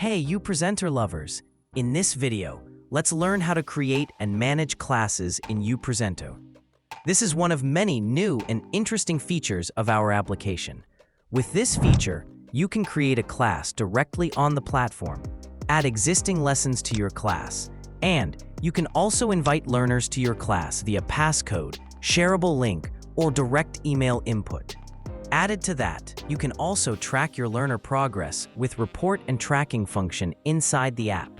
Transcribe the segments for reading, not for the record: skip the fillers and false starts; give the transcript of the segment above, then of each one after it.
Hey, uPresenter lovers! In this video, let's learn how to create and manage classes in uPresenter. This is one of many new and interesting features of our application. With this feature, you can create a class directly on the platform, add existing lessons to your class, and you can also invite learners to your class via passcode, shareable link, or direct email input. Added to that, you can also track your learner progress with report and tracking function inside the app.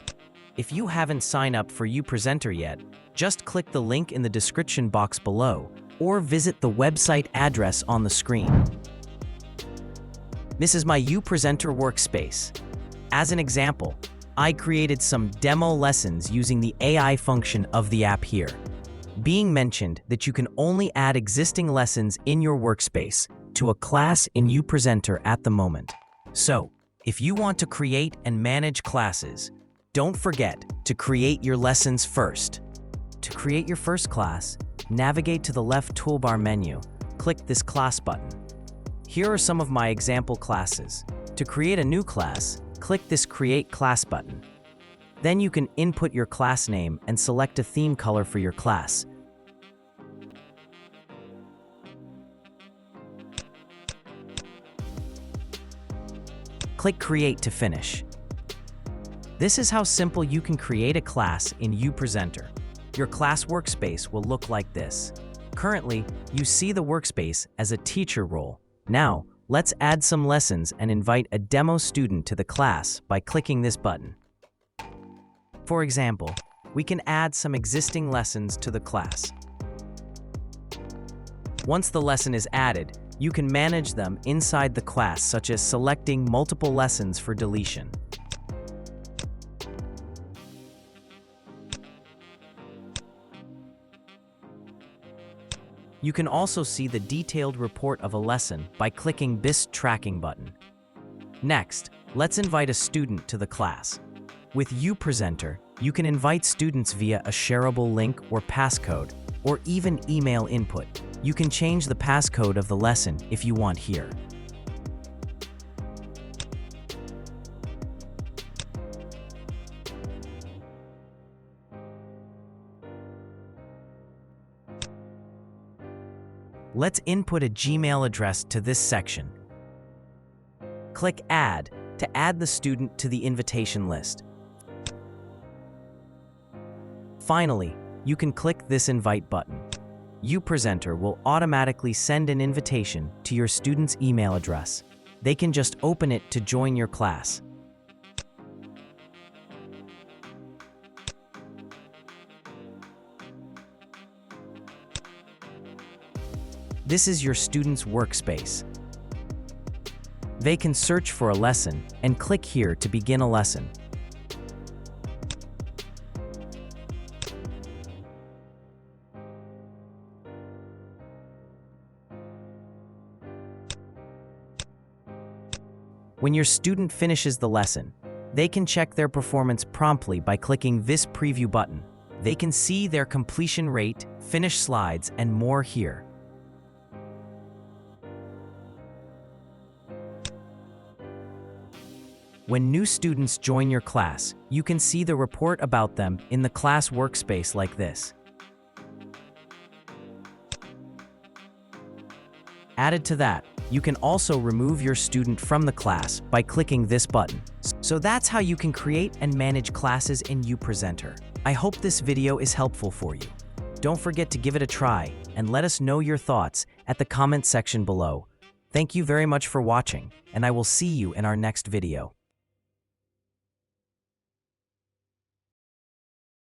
If you haven't signed up for uPresenter yet, just click the link in the description box below or visit the website address on the screen. This is my uPresenter workspace. As an example, I created some demo lessons using the AI function of the app here. Being mentioned that you can only add existing lessons in your workspace to a class in uPresenter at the moment. So, if you want to create and manage classes, don't forget to create your lessons first. To create your first class, navigate to the left toolbar menu, click this class button. Here are some of my example classes. To create a new class, click this Create Class button. Then you can input your class name and select a theme color for your class. Click Create to finish. This is how simple you can create a class in uPresenter. Your class workspace will look like this. Currently, you see the workspace as a teacher role. Now, let's add some lessons and invite a demo student to the class by clicking this button. For example, we can add some existing lessons to the class. Once the lesson is added, you can manage them inside the class, such as selecting multiple lessons for deletion. You can also see the detailed report of a lesson by clicking this tracking button. Next, let's invite a student to the class. With uPresenter, you can invite students via a shareable link or passcode, or even email input. You can change the passcode of the lesson if you want here. Let's input a Gmail address to this section. Click Add to add the student to the invitation list. Finally, you can click this Invite button. uPresenter will automatically send an invitation to your student's email address. They can just open it to join your class. This is your student's workspace. They can search for a lesson and click here to begin a lesson. When your student finishes the lesson, they can check their performance promptly by clicking this preview button. They can see their completion rate, finish slides, and more here. When new students join your class, you can see the report about them in the class workspace like this. Added to that, you can also remove your student from the class by clicking this button. So that's how you can create and manage classes in uPresenter. I hope this video is helpful for you. Don't forget to give it a try and let us know your thoughts at the comment section below. Thank you very much for watching, and I will see you in our next video.